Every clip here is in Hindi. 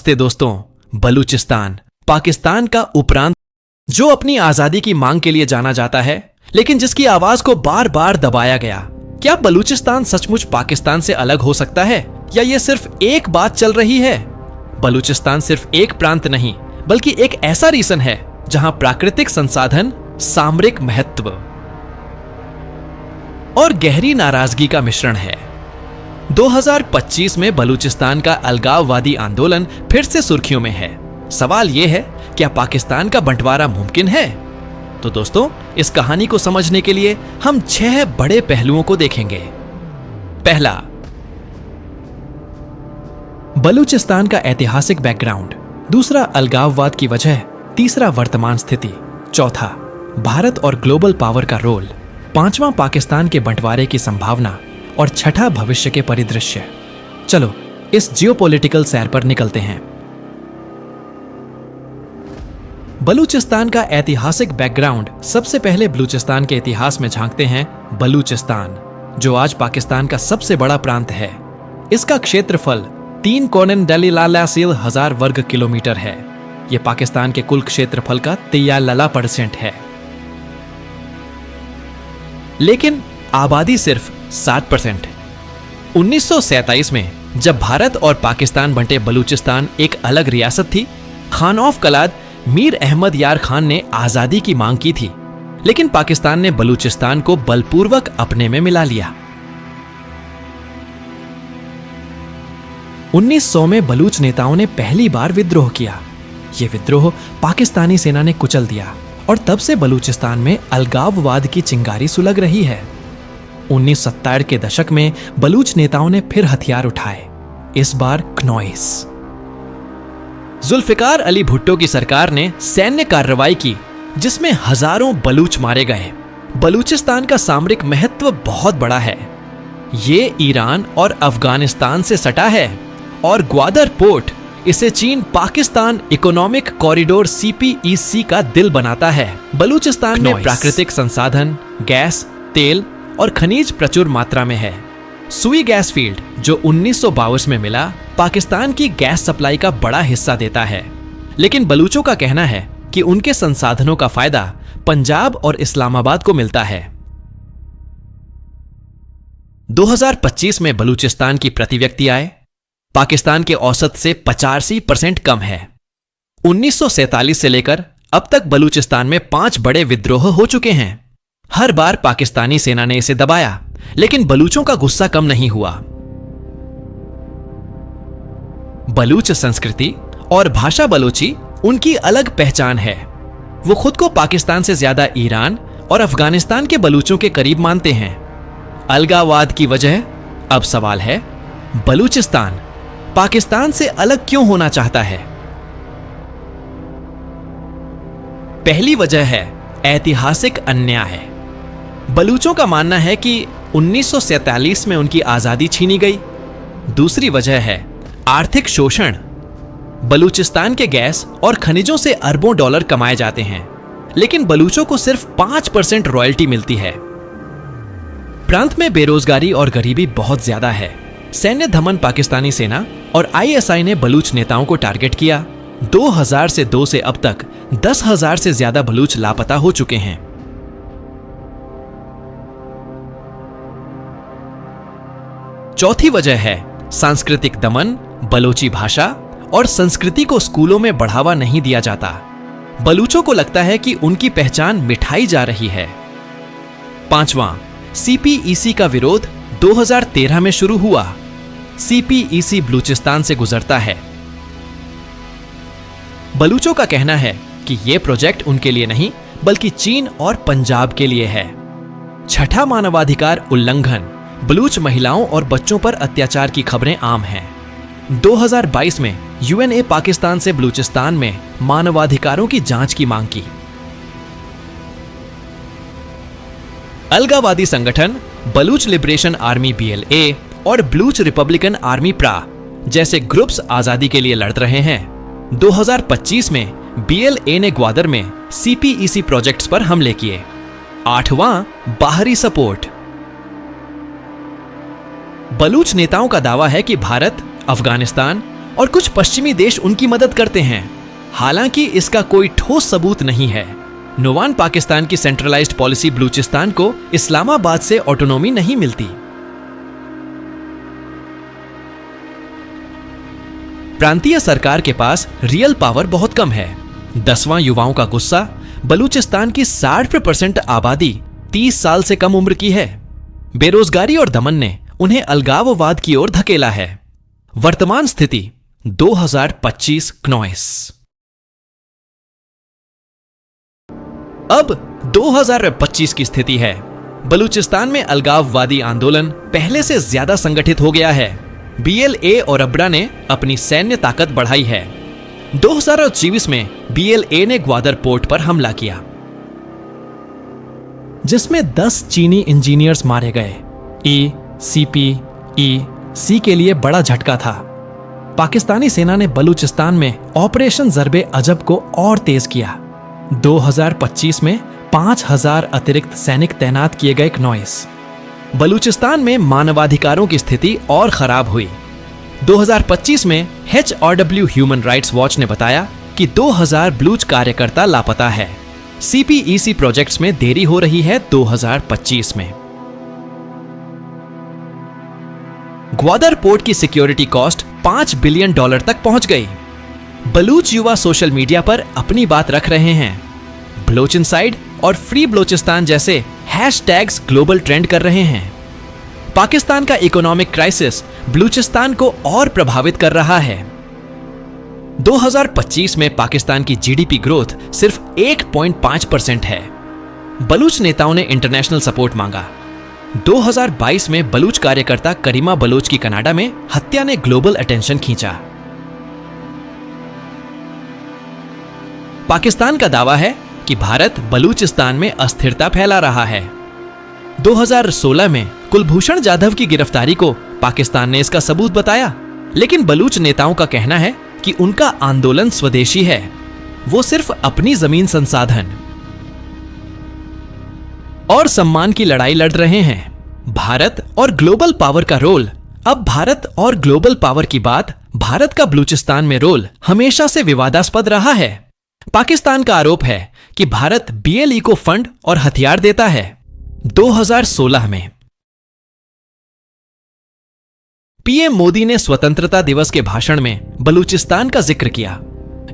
नमस्ते दोस्तों। बलूचिस्तान पाकिस्तान का उपरांत जो अपनी आजादी की मांग के लिए जाना जाता है, लेकिन जिसकी आवाज को बार बार दबाया गया। क्या बलूचिस्तान सचमुच पाकिस्तान से अलग हो सकता है, या ये सिर्फ एक बात चल रही है? बलूचिस्तान सिर्फ एक प्रांत नहीं, बल्कि एक ऐसा रीजन है जहां प्राकृतिक संसाधन, सामरिक महत्व और गहरी नाराजगी का मिश्रण है। 2025 में बलूचिस्तान का अलगाववादी आंदोलन फिर से सुर्खियों में है। सवाल यह है, क्या पाकिस्तान का बंटवारा मुमकिन है? तो दोस्तों, इस कहानी को समझने के लिए हम 6 बड़े पहलुओं को देखेंगे। पहला, बलूचिस्तान का ऐतिहासिक बैकग्राउंड। दूसरा, अलगाववाद की वजह। तीसरा, वर्तमान स्थिति। चौथा, भारत और ग्लोबल पावर का रोल। पांचवां, पाकिस्तान के बंटवारे की संभावना। और छठा, भविष्य के परिदृश्य। चलो इस जियोपॉलिटिकल सैर पर निकलते हैं। बलूचिस्तान का ऐतिहासिक बैकग्राउंड। सबसे पहले बलूचिस्तान के इतिहास में झांकते हैं। बलूचिस्तान, जो आज पाकिस्तान का सबसे बड़ा प्रांत है, इसका क्षेत्रफल 3,00,000 वर्ग किलोमीटर है। यह पाकिस्तान के कुल क्षेत्रफल का 43% है, लेकिन आबादी सिर्फ 7%। 1947 में जब भारत और पाकिस्तान बंटे, बलूचिस्तान एक अलग रियासत थी। खान ऑफ कलाद मीर अहमद यार खान ने आजादी की मांग की थी, लेकिन पाकिस्तान ने बलूचिस्तान को बलपूर्वक अपने में मिला लिया। 1900 में बलूच नेताओं ने पहली बार विद्रोह किया। यह विद्रोह पाकिस्तानी सेना ने कुचल दिया और तब से बलूचिस्तान में अलगाववाद की चिंगारी सुलग रही है। 1970 के दशक में बलूच नेताओं ने फिर हथियार उठाए, इस बार क्नॉइस। जुल्फिकार अली भुट्टो की सरकार ने सैन्य कार्रवाई की, जिसमें हजारों बलूच मारे गए। बलूचिस्तान का सामरिक महत्व बहुत बड़ा है। ये ईरान और अफगानिस्तान से सटा है और ग्वादर पोर्ट इसे चीन पाकिस्तान इकोनॉमिक कॉरिडोर CPEC का दिल बनाता है। बलूचिस्तान में प्राकृतिक संसाधन, गैस, तेल और खनिज प्रचुर मात्रा में है। सुई गैस फील्ड, जो 1952 में मिला, पाकिस्तान की गैस सप्लाई का बड़ा हिस्सा देता है। लेकिन बलूचों का कहना है कि उनके संसाधनों का फायदा पंजाब और इस्लामाबाद को मिलता है। 2025 में बलूचिस्तान की प्रति व्यक्ति आय पाकिस्तान के औसत से 85% कम है। 1947 से लेकर अब तक बलूचिस्तान में 5 बड़े विद्रोह हो चुके हैं। हर बार पाकिस्तानी सेना ने इसे दबाया, लेकिन बलूचों का गुस्सा कम नहीं हुआ। बलूच संस्कृति और भाषा बलोची उनकी अलग पहचान है। वो खुद को पाकिस्तान से ज्यादा ईरान और अफगानिस्तान के बलूचों के करीब मानते हैं। अलगाववाद की वजह। अब सवाल है, बलूचिस्तान पाकिस्तान से अलग क्यों होना चाहता है? पहली वजह है ऐतिहासिक अन्याय। बलूचों का मानना है कि 1947 में उनकी आजादी छीनी गई। दूसरी वजह है आर्थिक शोषण। बलूचिस्तान के गैस और खनिजों से अरबों डॉलर कमाए जाते हैं, लेकिन बलूचों को सिर्फ 5% रॉयल्टी मिलती है। प्रांत में बेरोजगारी और गरीबी बहुत ज्यादा है। सैन्य दमन पाकिस्तानी सेना और ISI ने बलूच नेताओं को टारगेट किया। 2002 से अब तक 10,000 से ज्यादा बलूच लापता हो चुके हैं। चौथी वजह है सांस्कृतिक दमन। बलोची भाषा और संस्कृति को स्कूलों में बढ़ावा नहीं दिया जाता। बलूचों को लगता है कि उनकी पहचान मिटाई जा रही है। पांचवां, CPEC का विरोध 2013 में शुरू हुआ। CPEC बलूचिस्तान से गुजरता है। बलूचों का कहना है कि यह प्रोजेक्ट उनके लिए नहीं, बल्कि चीन और पंजाब के लिए है। छठा, मानवाधिकार उल्लंघन। बलूच महिलाओं और बच्चों पर अत्याचार की खबरें आम हैं। 2022 में UNA पाकिस्तान से बलूचिस्तान में मानवाधिकारों की जांच की मांग की। अलगाववादी संगठन बलूच लिबरेशन आर्मी BLA और बलूच रिपब्लिकन आर्मी PRA जैसे ग्रुप्स आजादी के लिए लड़ रहे हैं। 2025 में BLA ने ग्वादर में CPEC प्रोजेक्ट्स पर हमले किए। 8वां, बाहरी सपोर्ट। बलूच नेताओं का दावा है कि भारत, अफगानिस्तान और कुछ पश्चिमी देश उनकी मदद करते हैं। हालांकि इसका कोई ठोस सबूत नहीं है। नोवान पाकिस्तान की सेंट्रलाइज्ड पॉलिसी बलूचिस्तान को इस्लामाबाद से ऑटोनॉमी नहीं मिलती। प्रांतीय सरकार के पास रियल पावर बहुत कम है। 10वां युवाओं का गुस्सा। बलूचिस्तान की 60% आबादी 30 साल से कम उम्र की है। बेरोजगारी और दमन ने उन्हें अलगाववाद की ओर धकेला है। वर्तमान स्थिति 2025 क्नॉइस। अब 2025 की स्थिति है। बलूचिस्तान में अलगाववादी आंदोलन पहले से ज्यादा संगठित हो गया है। BLA और अब्रा ने अपनी सैन्य ताकत बढ़ाई है। 2024 में BLA ने ग्वादर पोर्ट पर हमला किया, जिसमें 10 चीनी इंजीनियर्स मारे गए। CPEC के लिए बड़ा झटका था। पाकिस्तानी सेना ने बलूचिस्तान में ऑपरेशन ज़र्बे अजब को और तेज किया। 2025 में 5000 अतिरिक्त सैनिक तैनात किए गए। क्नॉइस। बलूचिस्तान में मानवाधिकारों की स्थिति और खराब हुई। 2025 में HRW ह्यूमन राइट्स वॉच ने बताया कि 2000 बलूच कार्यकर्ता लापता है। CPEC प्रोजेक्ट्स में देरी हो रही है। 2025 में ग्वादर पोर्ट की सिक्योरिटी कॉस्ट $5 बिलियन तक पहुंच गई। बलूच युवा सोशल मीडिया पर अपनी बात रख रहे हैं। बलोच इनसाइड और फ्री बलोचिस्तान जैसे हैशटैग्स ग्लोबल ट्रेंड कर रहे हैं। पाकिस्तान का इकोनॉमिक क्राइसिस बलूचिस्तान को और प्रभावित कर रहा है। 2025 में पाकिस्तान की GDP ग्रोथ सिर्फ 1.5% है। बलूच नेताओं ने इंटरनेशनल सपोर्ट मांगा। 2022 में बलूच कार्यकर्ता करीमा बलोच की कनाडा में हत्या ने ग्लोबल अटेंशन खींचा। पाकिस्तान का दावा है कि भारत बलूचिस्तान में अस्थिरता फैला रहा है। 2016 में कुलभूषण जाधव की गिरफ्तारी को पाकिस्तान ने इसका सबूत बताया, लेकिन बलूच नेताओं का कहना है कि उनका आंदोलन स्वदेशी है, वो सिर्फ अपनी जमीन संसाधन और सम्मान की लड़ाई लड़ रहे हैं। भारत और ग्लोबल पावर का रोल। अब भारत और ग्लोबल पावर की बात। भारत का बलूचिस्तान में रोल हमेशा से विवादास्पद रहा है। पाकिस्तान का आरोप है कि भारत BLE को फंड और हथियार देता है। 2016 में PM मोदी ने स्वतंत्रता दिवस के भाषण में बलूचिस्तान का जिक्र किया।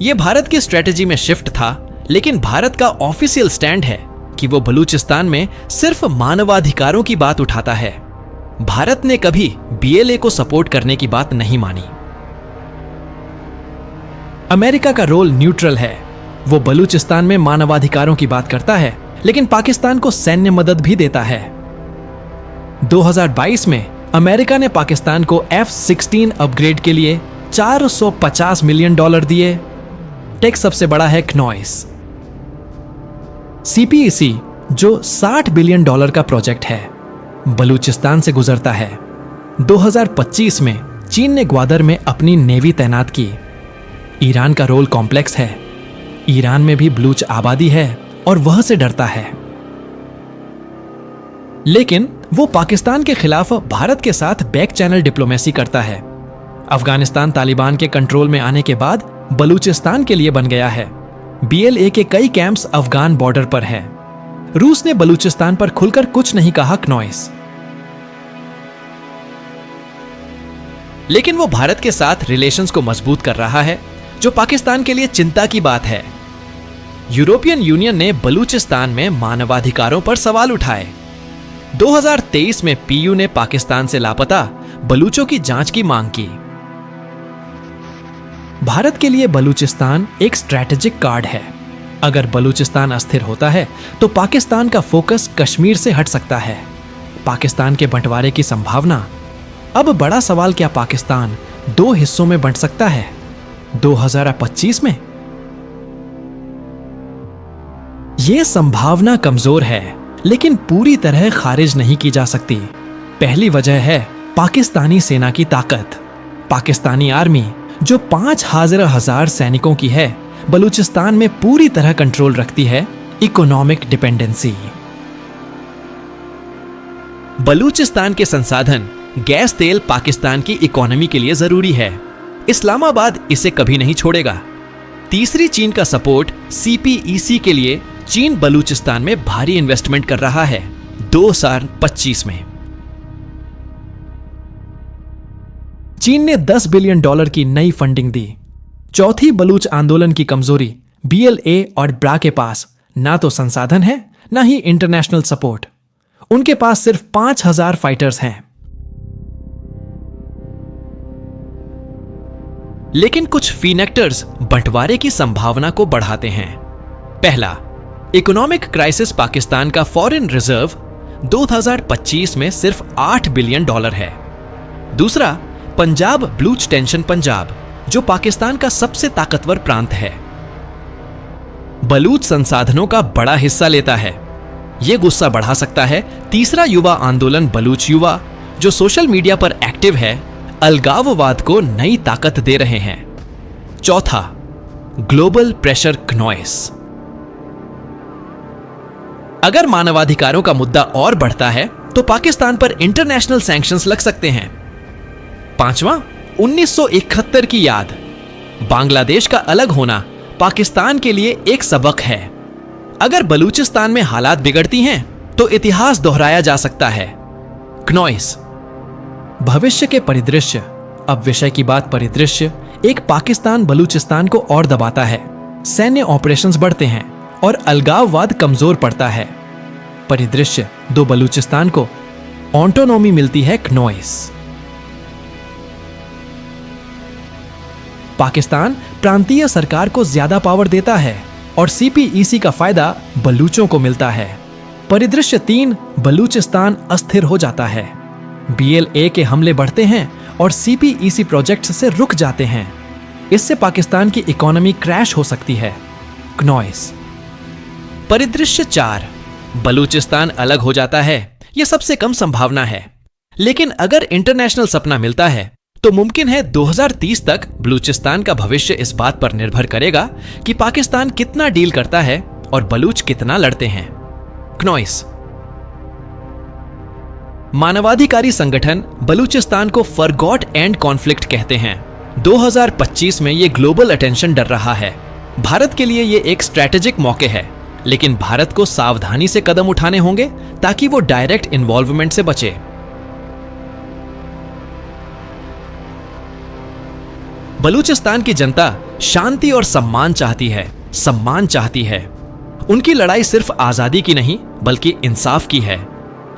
यह भारत की स्ट्रेटेजी में शिफ्ट था, लेकिन भारत का ऑफिशियल स्टैंड है कि वो बलूचिस्तान में सिर्फ मानवाधिकारों की बात उठाता है। भारत ने कभी BLA को सपोर्ट करने की बात नहीं मानी। अमेरिका का रोल न्यूट्रल है। वो बलूचिस्तान में मानवाधिकारों की बात करता है, लेकिन पाकिस्तान को सैन्य मदद भी देता है। 2022 में अमेरिका ने पाकिस्तान को F-16 अपग्रेड के लिए $450 मिलियन दिए। टेक सबसे बड़ा है क्नॉइस। CPEC जो $60 बिलियन का प्रोजेक्ट है, बलूचिस्तान से गुजरता है। 2025 में चीन ने ग्वादर में अपनी नेवी तैनात की। ईरान का रोल कॉम्प्लेक्स है। ईरान में भी बलूच आबादी है और वह से डरता है, लेकिन वो पाकिस्तान के खिलाफ भारत के साथ बैक चैनल डिप्लोमेसी करता है। अफगानिस्तान तालिबान के कंट्रोल में आने के बाद बलूचिस्तान के लिए बन गया है। BLA के कई कैंप्स अफगान बॉर्डर पर है। रूस ने बलूचिस्तान पर खुलकर कुछ नहीं कहा। क्नॉइस। लेकिन वो भारत के साथ रिलेशंस को मजबूत कर रहा है, जो पाकिस्तान के लिए चिंता की बात है। यूरोपियन यूनियन ने बलूचिस्तान में मानवाधिकारों पर सवाल उठाए। 2023 में PU ने पाकिस्तान से लापता बलूचों की जांच की मांग की। भारत के लिए बलूचिस्तान एक स्ट्रैटेजिक कार्ड है। अगर बलूचिस्तान अस्थिर होता है तो पाकिस्तान का फोकस कश्मीर से हट सकता है। पाकिस्तान के बंटवारे की संभावना। अब बड़ा सवाल, क्या पाकिस्तान 2 हिस्सों में बंट सकता है 2025 में? यह संभावना कमजोर है, लेकिन पूरी तरह खारिज नहीं की जा सकती। पहली वजह है पाकिस्तानी सेना की ताकत। पाकिस्तानी आर्मी जो 5,000 सैनिकों की है, बलूचिस्तान में पूरी तरह कंट्रोल रखती है। Economic dependency. बलूचिस्तान के संसाधन गैस तेल पाकिस्तान की इकोनॉमी के लिए जरूरी है। इस्लामाबाद इसे कभी नहीं छोड़ेगा। तीसरी, चीन का सपोर्ट CPEC के लिए चीन बलूचिस्तान में भारी इन्वेस्टमेंट कर रहा है 2025 में। चीन ने $10 बिलियन की नई फंडिंग दी। चौथी, बलूच आंदोलन की कमजोरी। BLA और ब्रा के पास ना तो संसाधन है ना ही इंटरनेशनल सपोर्ट। उनके पास सिर्फ 5000 फाइटर्स हैं। लेकिन कुछ फीनेक्टर्स बंटवारे की संभावना को बढ़ाते हैं। पहला, इकोनॉमिक क्राइसिस। पाकिस्तान का फॉरेन रिजर्व 2025 में सिर्फ $8 बिलियन है। दूसरा, पंजाब ब्लूच टेंशन। पंजाब जो पाकिस्तान का सबसे ताकतवर प्रांत है, बलूच संसाधनों का बड़ा हिस्सा लेता है। यह गुस्सा बढ़ा सकता है। तीसरा, युवा आंदोलन। बलूच युवा जो सोशल मीडिया पर एक्टिव है, अलगाववाद को नई ताकत दे रहे हैं। चौथा, ग्लोबल प्रेशर। क्नॉइस। अगर मानवाधिकारों का मुद्दा और बढ़ता है तो पाकिस्तान पर इंटरनेशनल सैंक्शंस लग सकते हैं। पांचवा, 1971 की याद। बांग्लादेश का अलग होना पाकिस्तान के लिए एक सबक है। अगर बलूचिस्तान में हालात बिगड़ती हैं तो इतिहास दोहराया जा सकता है। क्नॉइस। भविष्य के परिदृश्य। अब विषय की बात परिदृश्य एक पाकिस्तान बलूचिस्तान को और दबाता है। सैन्य ऑपरेशंस बढ़ते हैं और अलगाववाद कमजोर पड़ता है। परिदृश्य 2, बलूचिस्तान को ऑटोनॉमी मिलती है। क्नॉइस। पाकिस्तान प्रांतीय सरकार को ज्यादा पावर देता है और CPEC का फायदा बलूचों को मिलता है। परिदृश्य 3, बलूचिस्तान अस्थिर हो जाता है। BLA के हमले बढ़ते हैं और CPEC प्रोजेक्ट्स से रुक जाते हैं। इससे पाकिस्तान की इकोनॉमी क्रैश हो सकती है। क्नॉइस। परिदृश्य 4, बलूचिस्तान अलग हो जाता है। यह सबसे कम संभावना है, लेकिन अगर इंटरनेशनल सपना मिलता है तो मुमकिन है 2030 तक बलूचिस्तान का भविष्य इस बात पर निर्भर करेगा कि पाकिस्तान कितना डील करता है और बलूच कितना लड़ते हैं। क्नॉइस। मानवाधिकारी संगठन बलूचिस्तान को फॉरगॉट एंड कॉन्फ्लिक्ट कहते हैं। 2025 में यह ग्लोबल अटेंशन डर रहा है। भारत के लिए यह एक स्ट्रैटेजिक मौके है, लेकिन भारत को सावधानी से कदम उठाने होंगे ताकि वो डायरेक्ट इन्वॉल्वमेंट से बचे। बलूचिस्तान की जनता शांति और सम्मान चाहती है। सम्मान चाहती है। उनकी लड़ाई सिर्फ आजादी की नहीं बल्कि इंसाफ की है।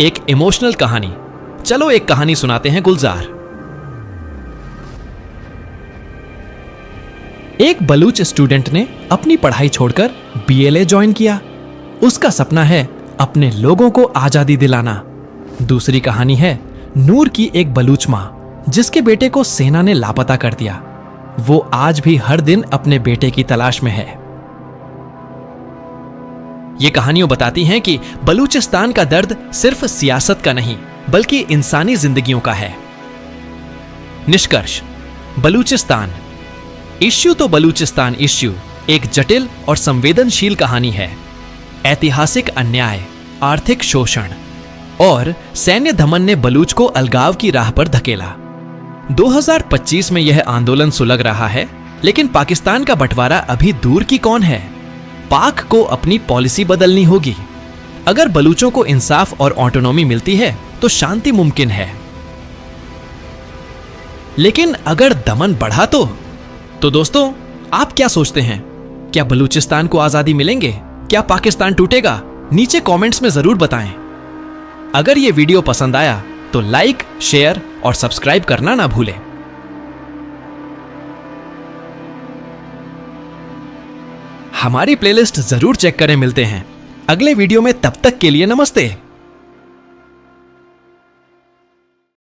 एक इमोशनल कहानी। चलो एक कहानी सुनाते हैं। गुलजार। एक बलूच स्टूडेंट ने अपनी पढ़ाई छोड़कर BLA ज्वाइन किया। उसका सपना है अपने लोगों को आजादी दिलाना। दूसरी कहानी है नूर की, एक बलूच मां जिसके बेटे को सेना ने लापता कर दिया। वो आज भी हर दिन अपने बेटे की तलाश में है। ये कहानियां बताती हैं कि बलूचिस्तान का दर्द सिर्फ सियासत का नहीं बल्कि इंसानी जिंदगियों का है। निष्कर्ष, बलूचिस्तान इश्यू तो बलूचिस्तान इश्यू एक जटिल और संवेदनशील कहानी है। ऐतिहासिक अन्याय, आर्थिक शोषण और सैन्य दमन ने बलूच को अलगाव की राह पर धकेला। 2025 में यह आंदोलन सुलग रहा है, लेकिन पाकिस्तान का बंटवारा अभी दूर की कौन है। पाक को अपनी पॉलिसी बदलनी होगी। अगर बलूचों को इंसाफ और ऑटोनॉमी मिलती है तो शांति मुमकिन है, लेकिन अगर दमन बढ़ा तो दोस्तों आप क्या सोचते हैं? क्या बलूचिस्तान को आजादी मिलेंगे? क्या पाकिस्तान टूटेगा? नीचे कमेंट्स में जरूर बताएं। अगर यह वीडियो पसंद आया तो लाइक, शेयर और सब्सक्राइब करना ना भूलें। हमारी प्लेलिस्ट जरूर चेक करें। मिलते हैं अगले वीडियो में, तब तक के लिए नमस्ते।